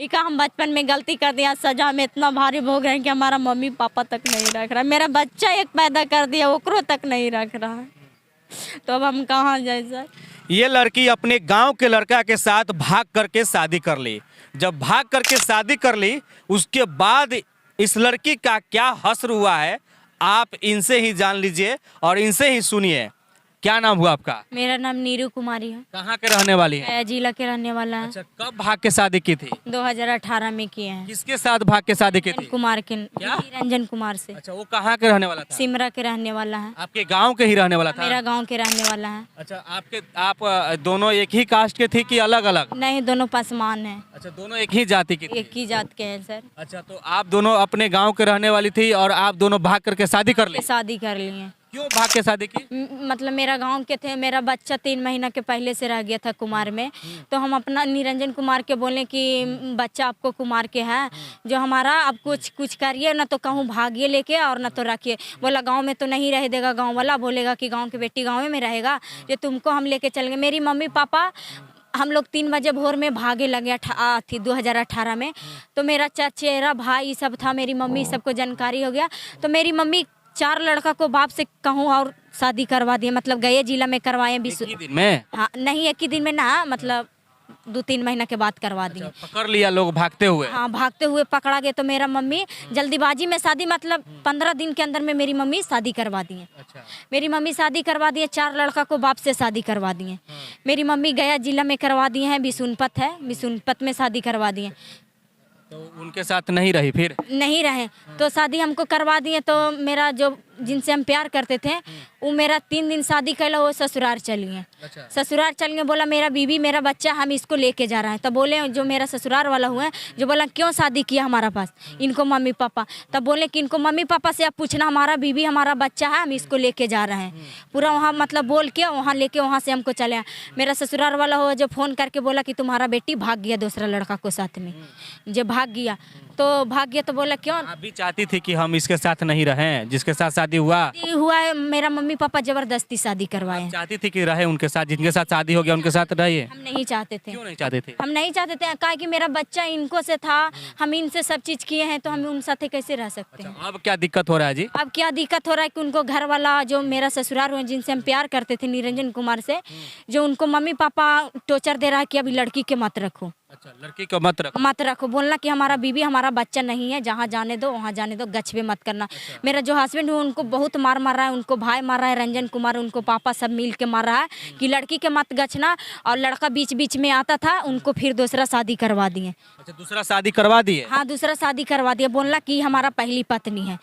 इका हम बचपन में गलती कर दिया, सजा में इतना भारी भोग रहे हैं कि हमारा मम्मी पापा तक नहीं रख रहा, मेरा बच्चा एक पैदा कर दिया ओकरो तक नहीं रख रहा है, तो अब हम कहाँ जाए सर। ये लड़की अपने गांव के लड़का के साथ भाग करके शादी कर ली। जब भाग करके शादी कर ली उसके बाद इस लड़की का क्या हश्र हुआ है आप इनसे ही जान लीजिए और इनसे ही सुनिए। क्या नाम हुआ आपका? मेरा नाम नीरू कुमारी है। कहाँ के रहने वाली है? मैं जिला के रहने वाला है। अच्छा, कब भाग के शादी की थी? 2018 में किए हैं। किसके साथ भाग के शादी की थी? कुमार के, क्या? रंजन कुमार से। अच्छा, वो कहाँ के रहने वाला था? सिमरा के रहने वाला है। आपके गांव के ही रहने वाला था? मेरा गांव के रहने वाला है। अच्छा, आप दोनों एक ही कास्ट के थे कि अलग अलग? नहीं, दोनों पासवान हैं। अच्छा, दोनों एक ही जाति की थी? एक ही जात के हैं सर। अच्छा, तो आप दोनों अपने गांव के रहने वाली थी और आप दोनों भाग करके शादी कर ली? शादी कर लिए। क्यों भाग के शादी की? मतलब मेरा गांव के थे, मेरा बच्चा 3 महीना के पहले से रह गया था कुमार में, तो हम अपना निरंजन कुमार के बोले कि बच्चा आपको कुमार के है, जो हमारा आप कुछ करिए, ना तो कहूँ भागिए लेके और ना तो रखिए। बोला गांव में तो नहीं रह देगा, गांव वाला बोलेगा कि गांव की बेटी गांव में रहेगा, ये तुमको हम लेके चलेंगे। मेरी मम्मी पापा हम लोग 3 बजे भोर में भागे लगे थी 2018 में, तो मेरा चचेरा भाई सब था, मेरी मम्मी सबको जानकारी हो गया, तो मेरी मम्मी 4 लड़का को बाप से कहूँ और शादी करवा दिए, मतलब गए जिला में करवाए। एक ही दिन में? हाँ, नहीं एक ही दिन में ना, मतलब 2-3 महीना के बाद करवा दिए। अच्छा, पकड़ लिया लोग भागते हुए? हाँ, भागते हुए पकड़ा गया, तो मेरा मम्मी जल्दीबाजी में शादी, मतलब 15 दिन के अंदर में मेरी मम्मी शादी करवा दिए। अच्छा। मेरी मम्मी शादी करवा दिए, 4 लड़का को बाप से शादी करवा दिए। मेरी मम्मी गया जिला में करवा दिए हैं, बिशुनपत है, बिशुनपत में शादी करवा दिए। तो उनके साथ नहीं रही फिर? नहीं रहे, तो शादी हमको करवा दिए, तो मेरा जो जिनसे हम प्यार करते थे वो मेरा 3 दिन शादी कैला, वो ससुराल चल गए। अच्छा। ससुराल चल गए, बोला मेरा बीवी मेरा बच्चा हम इसको लेके जा रहे हैं। तब बोले जो मेरा ससुराल वाला हुआ है, जो बोला क्यों शादी किया हमारा पास इनको मम्मी पापा, तब बोले कि इनको मम्मी पापा से आप पूछना, हमारा बीवी हमारा बच्चा है, हम इसको लेके जा रहे हैं। पूरा वहाँ मतलब बोल के वहाँ लेके वहाँ से हमको चले आए। मेरा ससुराल वाला हुआ जो फ़ोन करके बोला कि तुम्हारा बेटी भाग गया दूसरा लड़का को साथ में, जो भाग गया तो बोला क्यों? आप भी चाहती थी कि हम इसके साथ नहीं रहें जिसके साथ शादी हुआ है, मेरा मम्मी पापा जबरदस्ती शादी करवाए। चाहती थी कि रहे उनके साथ, जिनके साथ शादी हो गया उनके साथ रहिए? हम नहीं चाहते थे। क्यों नहीं चाहते थे? हम नहीं चाहते थे, कहा कि मेरा बच्चा इनको से था, हम इनसे सब चीज किए हैं, तो हम उन साथ कैसे रह सकते हैं। अब क्या दिक्कत हो रहा है जी? अब क्या दिक्कत हो रहा है कि उनको घर वाला जो मेरा ससुराल हुआ, जिनसे हम प्यार करते थे निरंजन कुमार से, जो उनको मम्मी पापा टॉर्चर दे रहा है कि अभी लड़की के मत रखो। अच्छा, लड़की को मत रखो, बोलना कि हमारा बीवी हमारा बच्चा नहीं है, जहाँ जाने दो वहाँ जाने दो, गछबे मत करना। मेरा जो हस्बैंड है उनको बहुत मार रहा है, उनको भाई मार रहा है, रंजन कुमार उनको पापा सब मिल के मार रहा है कि लड़की के मत गछना, और लड़का बीच बीच में आता था, उनको फिर दूसरा शादी करवा दिए। अच्छा, दूसरा शादी करवा दिए? हाँ, दूसरा शादी करवा दिया, बोलना कि हमारा पहली पत्नी है,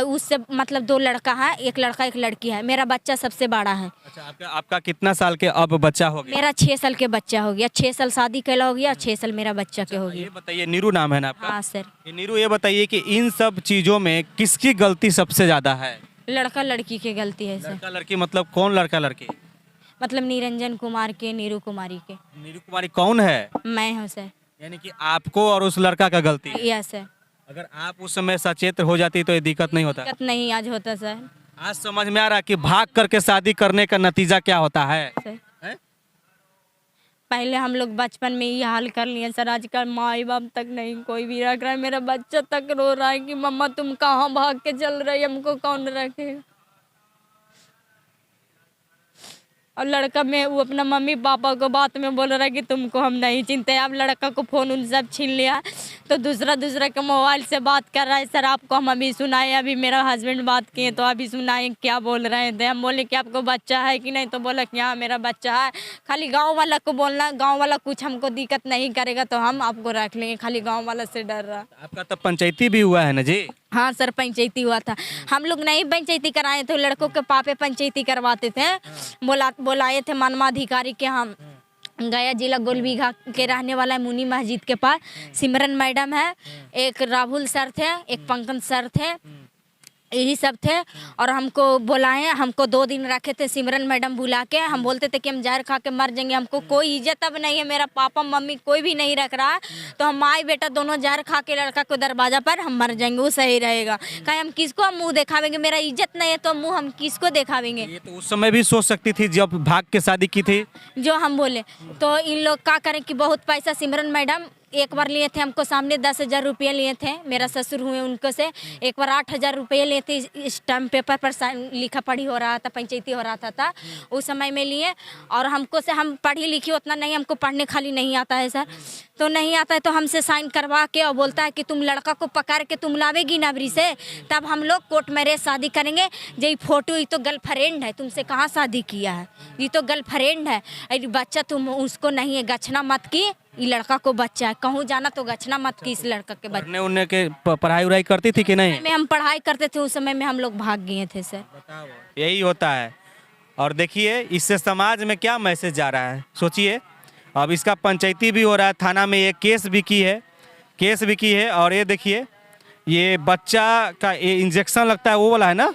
उससे मतलब 2 लड़का है, एक लड़का एक लड़की है, मेरा बच्चा सबसे बड़ा है। अच्छा, आपका कितना साल के अब बच्चा हो गया? मेरा 6 साल के बच्चा हो गया, 6 साल शादी कैला हो गया, 6 साल मेरा बच्चा के हो गया। ये बताइए, नीरू नाम है ना आपका? हाँ सर। नीरू, ये बताइए कि इन सब चीजों में किसकी गलती सबसे ज्यादा है? लड़का लड़की की गलती है सर। लड़का लड़की मतलब कौन लड़का लड़की? मतलब निरंजन कुमार के, नीरू कुमारी के। नीरू कुमारी कौन है? मैं हूँ सर। यानी कि आपको और उस लड़का का गलती है? Yes sir. अगर आप उस समय सचेत हो जाती तो ये दिक्कत नहीं होता? दिक्कत नहीं आज होता सर। आज समझ में आ रहा कि भाग करके शादी करने का नतीजा क्या होता है? सर हैं? पहले हम लोग बचपन में ही हाल कर लिए सर, आजकल माँ बाप तक नहीं कोई भी रख रहा है। मेरा बच्चा तक रो रहा है कि मम्मा तुम कहाँ भाग के चल रही, हमको कौन रखेगा। और लड़का में वो अपना मम्मी पापा को बात में बोल रहा है कि तुमको हम नहीं चिंते। अब लड़का को फ़ोन उन सब छीन लिया, तो दूसरा के मोबाइल से बात कर रहा है। सर आपको हम अभी सुनाए, अभी मेरा हस्बैंड बात किए तो अभी सुनाए क्या बोल रहे थे। हम बोले कि आपको बच्चा है कि नहीं, तो बोला कि हाँ मेरा बच्चा है। खाली गाँव वाला को बोलना, गाँव वाला कुछ हमको दिक्कत नहीं करेगा तो हम आपको रख लेंगे, खाली गाँव वाला से डर रहा। आपका तो पंचायती भी हुआ है ना जी? हाँ सर, पंचायती हुआ था। हम लोग नहीं पंचायती कराए थे, लड़कों के पापे पंचायती करवाते थे। बुलाए थे मानवाधिकारी के। हम गया जिला गोलबीघा के रहने वाला है, मुनी मस्जिद के पास सिमरन मैडम है, एक राहुल सर थे, एक पंकज सर थे, यही सब थे। और हमको बुलाए, हमको 2 दिन रखे थे सिमरन मैडम बुला के। हम बोलते थे कि हम जहर खा के मर जाएंगे, हमको कोई इज्जत अब नहीं है, मेरा पापा मम्मी कोई भी नहीं रख रहा है, तो हम माई बेटा दोनों जहर खा के लड़का को दरवाजा पर हम मर जाएंगे, वो सही रहेगा। कहीं हम किसको हम मुँह दिखावेंगे, मेरा इज्जत नहीं है तो मुँह हम किसको दिखावेंगे। ये तो उस समय भी सोच सकती थी जब भाग के शादी की थी। जो हम बोले तो इन लोग क्या करें कि बहुत पैसा सिमरन मैडम एक बार लिए थे हमको सामने 10,000 रुपये लिए थे, मेरा ससुर हुए उनको से। एक बार 8,000 रुपये लिए थे, स्टाम्प पेपर पर लिखा पढ़ी हो रहा था, पंचायती हो रहा था उस समय में लिए। और हमको से हम पढ़ी लिखी उतना नहीं, हमको पढ़ने खाली नहीं आता है सर, तो नहीं आता है तो हमसे साइन करवा के और बोलता है कि तुम लड़का को पकड़ के तुम लावेगी नबरी से, तब हम लोग कोर्ट मैरिज शादी करेंगे। ये फोटो ये तो गर्लफ्रेंड है, तुमसे कहाँ शादी किया है, ये तो गर्लफ्रेंड है। अरे बच्चा तुम उसको नहीं है, गछना मत की, ये लड़का को बच्चा है, कहूँ जाना तो गछना मत की इस लड़का के बच्चे। उन्हें के पढ़ाई उड़ाई करती थी कि नहीं? में हम पढ़ाई करते थे उस समय में, हम लोग भाग गए थे सर। यही होता है। और देखिए इससे समाज में क्या मैसेज जा रहा है, सोचिए। अब इसका पंचायती भी हो रहा है, थाना में एक केस भी की है। और ये देखिए ये बच्चा का ये इंजेक्शन लगता है, वो वाला है ना,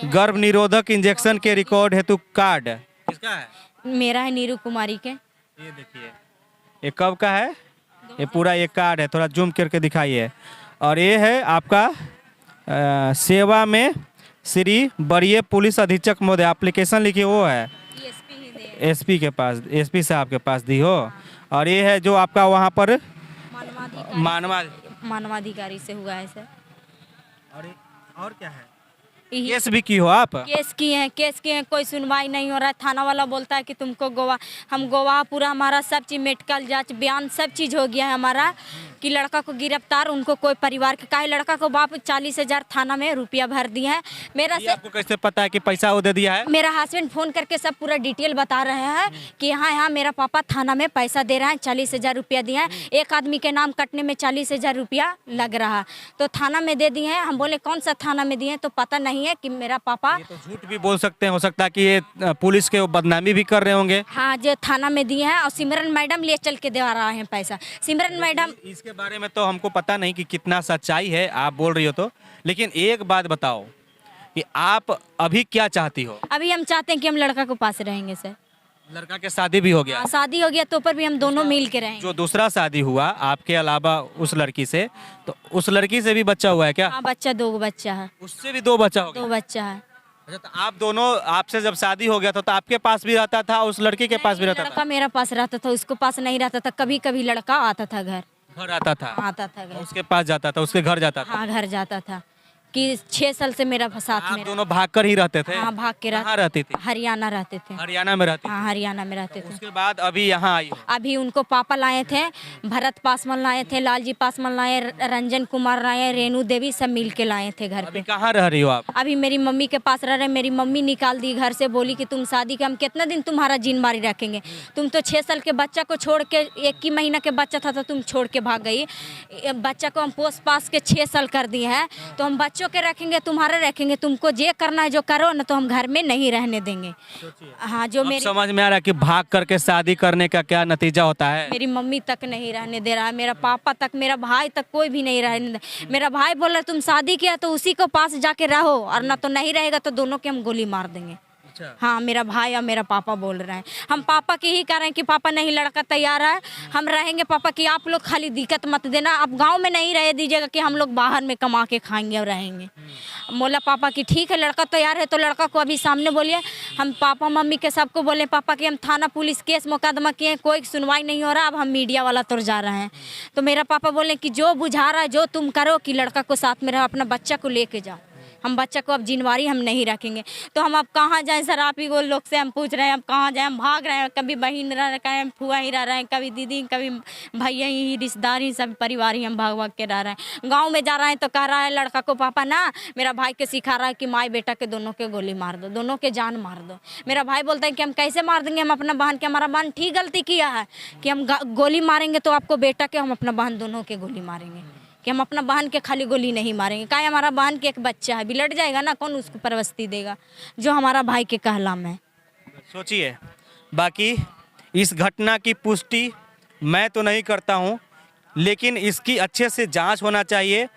गर्भ निरोधक इंजेक्शन के रिकॉर्ड हेतु कार्ड किसका है? मेरा है, नीरू कुमारी के। ये देखिए ये कब का है, ये पूरा ये कार्ड है, थोड़ा जूम करके दिखाइए। और ये है आपका सेवा में श्री वरीय पुलिस अधीक्षक महोदय, एप्लीकेशन लिखी वो है एसपी के पास, एसपी साहब के पास दी हो। और ये है जो आपका वहाँ पर मानवाधिकारी से हुआ है सर। और क्या है? केस भी की हो आप? केस किए हैं, कोई सुनवाई नहीं हो रहा है। थाना वाला बोलता है कि तुमको गवाह पूरा हमारा सब चीज़, मेडिकल जांच बयान सब चीज़ हो गया है हमारा, कि लड़का को गिरफ्तार, उनको कोई परिवार के का है, लड़का को बाप 40,000 थाना में रुपया भर दिया है। आपको कैसे पता है कि पैसा वो दे दिया है? मेरा हस्बैंड फोन करके सब पूरा डिटेल बता रहे हैं कि यहाँ मेरा पापा थाना में पैसा दे रहा है, 40,000 रुपया दिया है, एक आदमी के नाम कटने में 40,000 रुपया लग रहा, तो थाना में दे दिए हैं। हम बोले कौन सा थाना में दिए, तो पता नहीं है कि मेरा पापा। ये तो झूठ भी बोल सकते हैं, हो सकता है कि ये पुलिस के बदनामी भी कर रहे होंगे। हाँ, जो थाना में दिए हैं, और सिमरन मैडम ले चल के दे रहा है पैसा। सिमरन मैडम, इसके बारे में तो हमको पता नहीं कि कितना सच्चाई है, आप बोल रही हो तो। लेकिन एक बात बताओ कि आप अभी क्या चाहती हो? अभी हम चाहते हैं कि हम लड़का को पास रहेंगे सर। लड़का के शादी भी हो गया? शादी हो गया तो पर भी हम दोनों मिल के रहेंगे। जो दूसरा शादी हुआ आपके अलावा उस लड़की से, तो उस लड़की से भी बच्चा हुआ है क्या? हाँ, बच्चा, 2 बच्चा है। उससे भी 2 बच्चा हो गया? 2 बच्चा है। अच्छा, तो आप दोनों, आपसे जब शादी हो गया तो आपके पास भी रहता था, उस लड़की के पास भी रहता था? लड़का मेरा पास रहता था, उसको पास नहीं रहता था। कभी कभी लड़का आता था घर आता था घर, उसके पास जाता था, उसके घर जाता था? हाँ, घर जाता था। कि 6 साल से मेरा साथ में। आप दोनों भागकर ही रहते थे? हाँ, भाग के कहाँ रहती थी? हरियाणा रहते थे। हरियाणा में रहती? हाँ, हरियाणा में रहते थे। उसके बाद अभी यहाँ आई हो? अभी उनको पापा लाए थे, भरत पासवान लाए थे, लालजी पासवान लाए, रंजन कुमार लाए, रेणु देवी, सब मिल के लाए थे घर पे। कहाँ रह रही हो आप? अभी मेरी मम्मी के पास रह रहे। मेरी मम्मी निकाल दी घर से, बोली कि तुम शादी के हम कितना दिन तुम्हारा जिम्मेदारी रखेंगे, तुम तो 6 साल के बच्चा को छोड़ के, 1 ही महीना के बच्चा था तो तुम छोड़ के भाग गई। बच्चा को हम पोस पास के 6 साल कर दिए हैं, तो हम बच्चों के रखेंगे, तुम्हारे रखेंगे, तुमको जे करना है जो करो ना, तो हम घर में नहीं रहने देंगे। हाँ, जो मेरी समझ में आ रहा है कि भाग करके शादी करने का क्या नतीजा होता है। मेरी मम्मी तक नहीं रहने दे रहा है, मेरा पापा तक, मेरा भाई तक, कोई भी नहीं रहने दे। मेरा भाई बोल रहा तुम शादी किया तो उसी को पास जाके रहो, और ना तो नहीं रहेगा तो दोनों के हम गोली मार देंगे। हाँ, मेरा भाई और मेरा पापा बोल रहे हैं। हम पापा की ही कह रहे हैं कि पापा नहीं, लड़का तैयार है, हम रहेंगे पापा, कि आप लोग खाली दिक्कत मत देना, आप गांव में नहीं रह दीजिएगा कि हम लोग बाहर में कमा के खाएंगे और रहेंगे। बोला पापा कि ठीक है, लड़का तैयार है तो लड़का को अभी सामने बोलिए। हम पापा मम्मी के सबको बोले पापा कि हम थाना पुलिस केस मुकदमा किए, कोई सुनवाई नहीं हो रहा, अब हम मीडिया वाला तो जा रहे हैं। तो मेरा पापा बोले कि जो बुझा रहा है जो तुम करो, कि लड़का को साथ में रहो, अपना बच्चा को लेके जाओ, हम बच्चा को अब जिम्मेवारी हम नहीं रखेंगे। तो हम अब कहाँ जाएं सर, आप ही वो लोग से हम पूछ रहे हैं, अब कहाँ जाएं, हम भाग रहे हैं, कभी बहन रह रहे हैं, फुआ ही रह रहे हैं, कभी दीदी, कभी भैया ही, रिश्तेदार ही, सब परिवार ही हम भाग भाग के रह रहे हैं। गांव में जा रहे हैं तो कह रहा है लड़का को पापा ना, मेरा भाई के सिखा रहा है कि माई बेटा के दोनों के गोली मार दो, दोनों के जान मार दो। मेरा भाई बोलता है कि हम कैसे मार देंगे, हम अपना बहन के, हमारा बहन ठीक गलती किया है कि हम गोली मारेंगे तो आपको बेटा के, हम अपना बहन दोनों के गोली मारेंगे, कि हम अपना बहन के खाली गोली नहीं मारेंगे। क्या हमारा बहन के एक बच्चा है, बिलट जाएगा ना, कौन उसको परवस्ती देगा, जो हमारा भाई के कहलाम है। सोचिए, बाकी इस घटना की पुष्टि मैं तो नहीं करता हूं, लेकिन इसकी अच्छे से जांच होना चाहिए।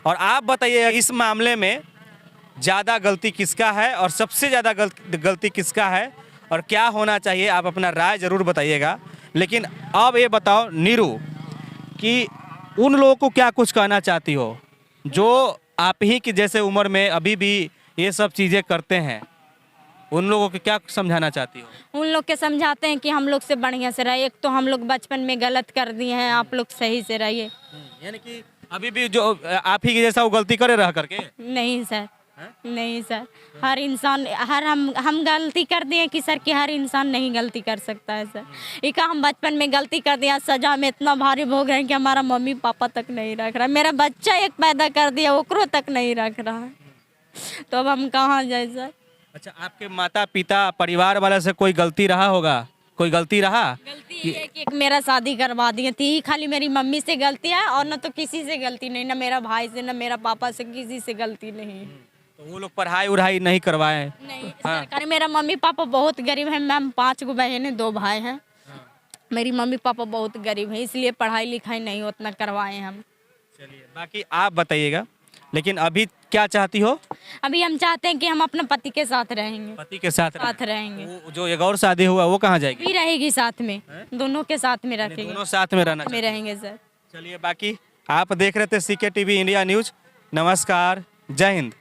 और आप बताइए इस मामले में ज़्यादा गलती किसका है और सबसे ज़्यादा गलती किसका है, और क्या होना चाहिए, आप अपना राय ज़रूर बताइएगा। लेकिन अब ये बताओ नीरू कि उन लोगों को क्या कुछ कहना चाहती हो जो आप ही की जैसे उम्र में अभी भी ये सब चीज़ें करते हैं? उन लोगों को क्या समझाना चाहती हो? उन लोग के समझाते हैं कि हम लोग से बढ़िया से रहिए। एक तो हम लोग बचपन में गलत कर दिए हैं, आप लोग सही से रहिए। यानी कि अभी भी जो आप ही के जैसा वो गलती करे रह करके? नहीं सर, नहीं सर, हर इंसान, हर हम गलती कर दिए कि सर कि हर इंसान नहीं गलती कर सकता है सर। एक हम बचपन में गलती कर दिया, सजा में इतना भारी भोग रहे हैं कि हमारा मम्मी पापा तक नहीं रख रहा, मेरा बच्चा एक पैदा कर दिया ओकरो तक नहीं रख रहा है, तो अब हम कहाँ जाए सर। अच्छा, आपके माता पिता परिवार वाले से कोई गलती रहा होगा? कोई गलती रहा? गलती ये है कि एक मेरा शादी करवा दिए थी, खाली मेरी मम्मी से गलती है और न तो किसी से गलती नहीं, न मेरा भाई से, न मेरा पापा से, किसी से गलती नहीं। तो वो लोग पढ़ाई उढ़ाई नहीं करवाए? नहीं सरकारी, मेरा मम्मी पापा बहुत गरीब हैं मैम, 5 गो बहनें 2 भाई हैं। मेरी मम्मी पापा बहुत गरीब हैं, इसलिए पढ़ाई लिखाई नहीं उतना करवाए हम। चलिए, बाकी आप बताइएगा, लेकिन अभी क्या चाहती हो? अभी हम चाहते हैं कि हम अपने पति के साथ रहेंगे, पति के साथ साथ रहेंगे। वो जो एक और शादी हुआ वो कहाँ जाएगी? भी रहेगी साथ में, दोनों के साथ में रखेंगे, दोनों साथ में रहना में रहेंगे सर। चलिए, बाकी आप देख रहे थे CK TV इंडिया न्यूज। नमस्कार, जय हिंद।